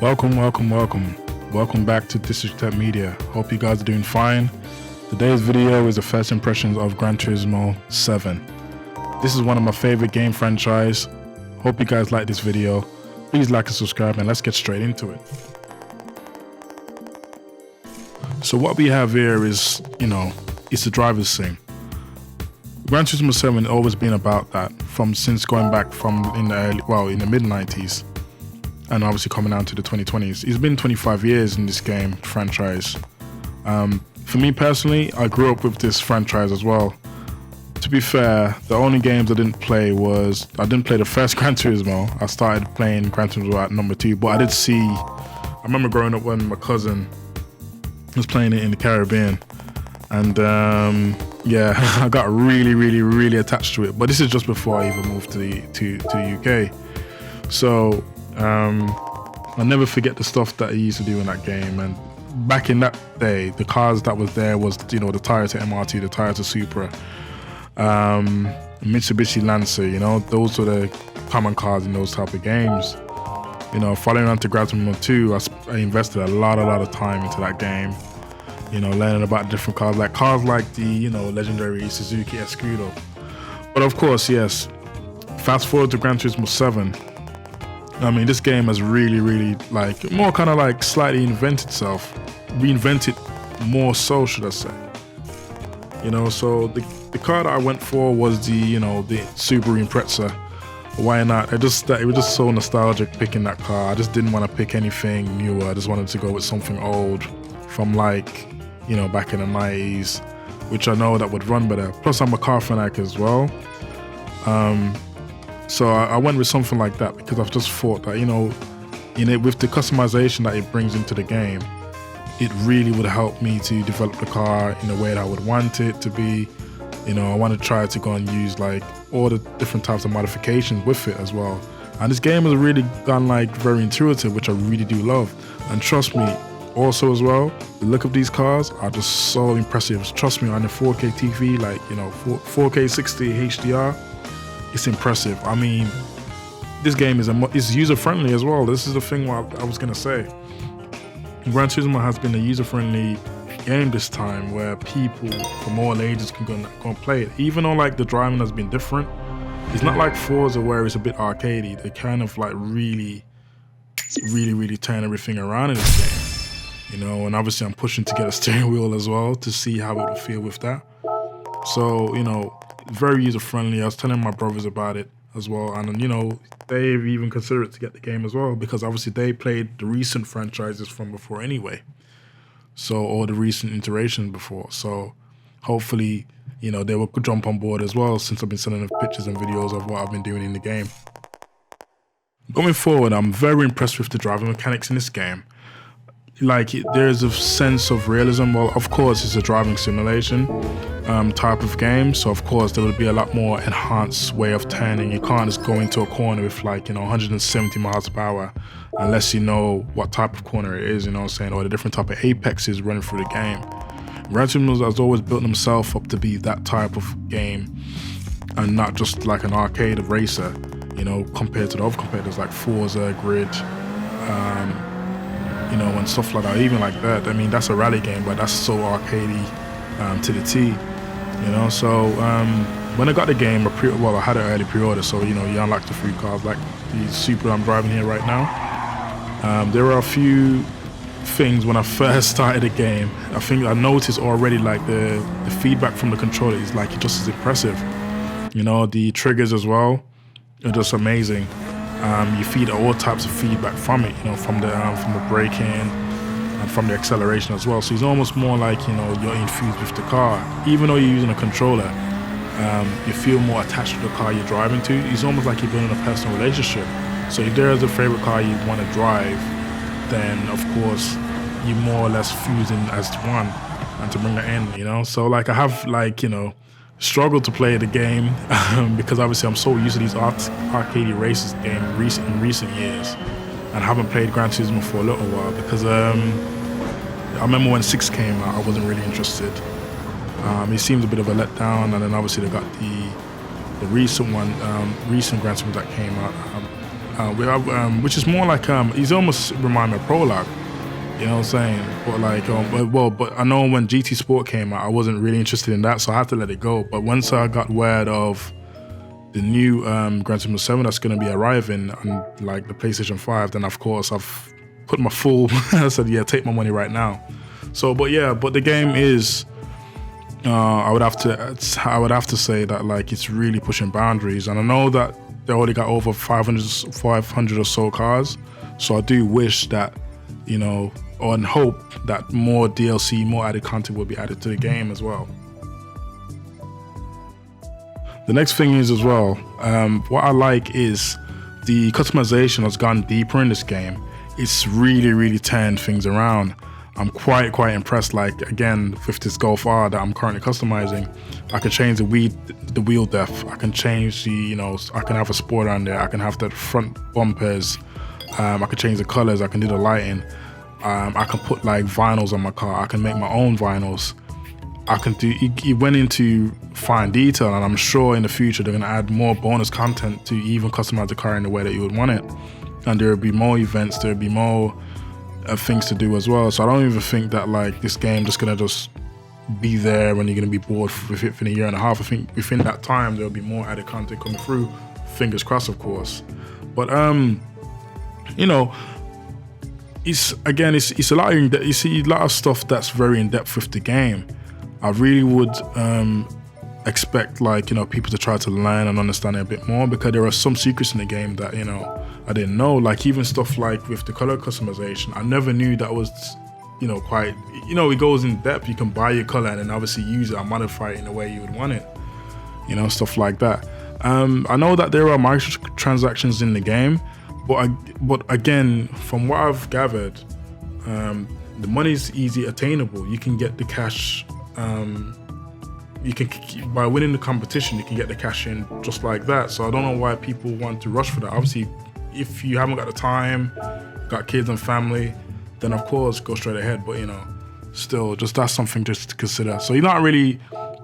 Welcome back to District Tech Media. Hope you guys are doing fine. Today's video is the first impressions of Gran Turismo 7. This is one of my favorite game franchise. Hope you guys like this video. Please like and subscribe and let's get straight into it. So what we have here is, it's the driver's sim. Gran Turismo 7 has always been about that since going back from in the mid 90s. And obviously coming down to the 2020s. It's been 25 years in this game franchise. For me personally, I grew up with this franchise as well. To be fair, the only games I didn't play the first Gran Turismo. I started playing Gran Turismo at number 2, but I remember growing up when my cousin was playing it in the Caribbean. And I got really attached to it. But this is just before I even moved to the UK. So I'll never forget the stuff that he used to do in that game. And back in that day, the cars that was there was, the Toyota MR2, the Toyota Supra, Mitsubishi Lancer, those were the common cars in those type of games. Following on to Gran Turismo 2, I invested a lot of time into that game. Learning about different cars like the, legendary Suzuki Escudo. But of course, yes, fast forward to Gran Turismo 7. This game has really more kind of slightly reinvented more so, should I say. So the car that I went for was the Subaru Impreza. Why not? It was just so nostalgic picking that car. I just didn't want to pick anything newer. I just wanted to go with something old from back in the 90s, which I know that would run better. Plus I'm a car fanatic as well. So I went with something like that because I've just thought that, with the customization that it brings into the game, it really would help me to develop the car in a way that I would want it to be. I want to try to go and use all the different types of modifications with it as well. And this game has really gone very intuitive, which I really do love. And trust me, also as well, the look of these cars are just so impressive. Trust me, on the 4K TV, 4K 60 HDR, it's impressive. This game is user-friendly as well. This is the thing I was going to say. Gran Turismo has been a user-friendly game this time where people from all ages can go and play it. Even though the driving has been different, it's not like Forza where it's a bit arcadey. They kind of really turn everything around in this game. And obviously I'm pushing to get a steering wheel as well to see how it will feel with that. So, very user-friendly. I was telling my brothers about it as well, and they've even considered to get the game as well because obviously they played the recent franchises from before anyway, or the recent iterations before. So hopefully, they will jump on board as well since I've been sending them pictures and videos of what I've been doing in the game. Going forward, I'm very impressed with the driving mechanics in this game. There's a sense of realism. Well, of course, it's a driving simulation type of game, so of course there will be a lot more enhanced way of turning. You can't just go into a corner with 170 miles per hour unless you know what type of corner it is, or the different type of apexes running through the game. Gran Turismo has always built himself up to be that type of game and not just an arcade racer, compared to the other competitors like Forza, Grid, and stuff like that. Even like that, that's a rally game, but that's so arcadey to the T. So when I got the game, I had an early pre-order, so you unlock the free cars like the Supra I'm driving here right now. There were a few things when I first started the game. I think I noticed already the feedback from the controller is just as impressive. The triggers as well are just amazing. You feed all types of feedback from it, from the braking and from the acceleration as well. So it's almost more you're infused with the car. Even though you're using a controller, you feel more attached to the car you're driving to. It's almost like you're building a personal relationship. So if there is a favorite car you want to drive, then of course you're more or less fusing as one and to bring that in, So I have struggled to play the game because obviously I'm so used to these arcade races game in recent years and haven't played Gran Turismo for a little while because I remember when 6 came out, I wasn't really interested. It seemed a bit of a letdown, and then obviously they got the recent one, recent Gran Turismo that came out. which is more like he's almost remind me of Prologue. You know what I'm saying? But like, but I know when GT Sport came out, I wasn't really interested in that, so I had to let it go. But once I got word of the new Gran Turismo 7 that's going to be arriving on like the PlayStation 5, then of course I've put my full. I said, yeah, take my money right now. So, but the game is. I would have to say that like it's really pushing boundaries, and I know that they already got over 500 or so cars. So I do wish that, you know, and hope that more DLC, more added content will be added to the game as well. The next thing is as well, what I like is the customization has gone deeper in this game. It's really turned things around. I'm quite impressed. Like again, with this Golf R that I'm currently customizing, I can change the wheel depth. I can change the, you know, I can have a sport on there. I can have the front bumpers. I can change the colors. I can do the lighting. I can put like vinyls on my car. I can make my own vinyls. I can do. He went into fine detail, and I'm sure in the future they're gonna add more bonus content to even customize the car in the way that you would want it. And there will be more events. There will be more things to do as well. So I don't even think that like this game just gonna just be there when you're gonna be bored with it for a year and a half. I think within that time there'll be more added content coming through. Fingers crossed, of course. But you know, it's a lot of you see a lot of stuff that's very in depth with the game. I really would expect like, you know, people to try to learn and understand it a bit more, because there are some secrets in the game that, you know, I didn't know. Like even stuff like with the color customization, I never knew that was, you know, quite, you know, it goes in depth. You can buy your color and then obviously use it and modify it in the way you would want it, you know, stuff like that. I know that there are microtransactions in the game, but again, from what I've gathered, the money's easy attainable. You can get the cash. You can, by winning the competition, you can get the cash in just like that. So I don't know why people want to rush for that. Obviously, if you haven't got the time, got kids and family, then of course go straight ahead. But you know, still, just that's something just to consider. So you're not really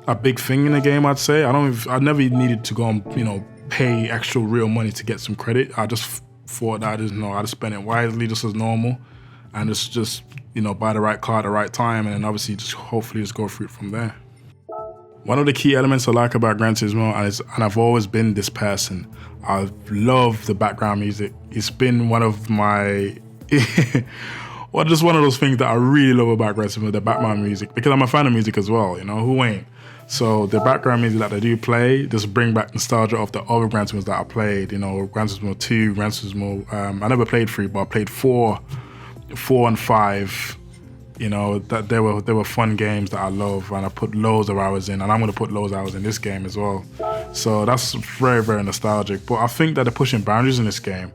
a big thing in the game, I'd say. I never needed to go and, you know, pay actual real money to get some credit. I just thought that I'd spend it wisely, just as normal, and just you know, buy the right car at the right time, and then obviously just hopefully just go through it from there. One of the key elements I like about Gran Turismo, and I've always been this person, I love the background music. It's been one of my, well, just one of those things that I really love about Gran Turismo, the background music, because I'm a fan of music as well, you know, who ain't? So the background music that they do play just bring back nostalgia of the other Gran Turismos that I played, you know, Gran Turismo 2, Gran Turismo, I never played 3, but I played 4 and 5. You know, that they were fun games that I love, and I put loads of hours in, and I'm gonna put loads of hours in this game as well. So that's very nostalgic. But I think that they're pushing boundaries in this game.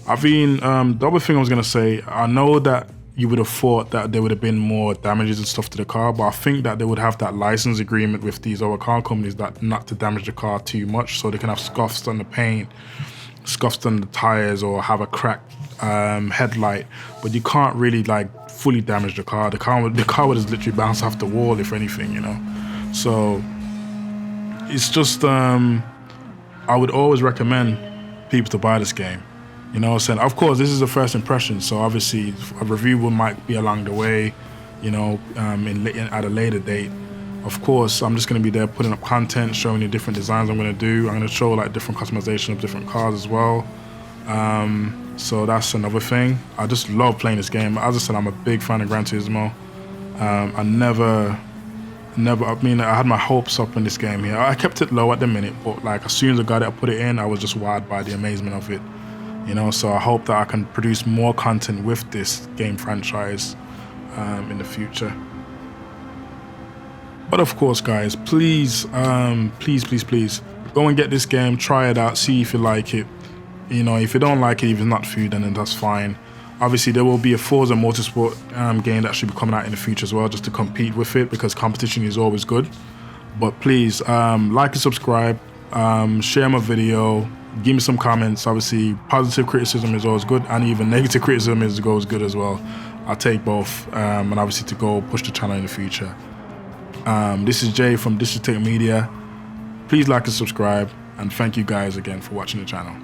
I mean, the other thing I was gonna say, I know that you would have thought that there would have been more damages and stuff to the car, but I think that they would have that license agreement with these other car companies that not to damage the car too much, so they can have scuffs on the paint, scuffs on the tires, or have a cracked headlight, but you can't really like fully damage the car. The car would just literally bounce off the wall, if anything, you know. So it's just I would always recommend people to buy this game. You know what I'm saying? Of course, this is the first impression, so obviously a review might be along the way, you know, at a later date. Of course, I'm just going to be there putting up content, showing you different designs I'm going to do. I'm going to show like different customization of different cars as well. So that's another thing. I just love playing this game. As I said, I'm a big fan of Gran Turismo. I mean, I had my hopes up in this game here. I kept it low at the minute, but like as soon as I got it, I put it in, I was just wowed by the amazement of it. You know, so I hope that I can produce more content with this game franchise in the future. But of course, guys, please, please, go and get this game, try it out, see if you like it. You know, if you don't like it, if it's not for you, then that's fine. Obviously, there will be a Forza Motorsport game that should be coming out in the future as well, just to compete with it, because competition is always good. But please, like and subscribe, share my video, give me some comments. Obviously, positive criticism is always good, and even negative criticism is always good as well. I'll take both, and obviously to go push the channel in the future. This is Jay from Digital Tech Media. Please like and subscribe, and thank you guys again for watching the channel.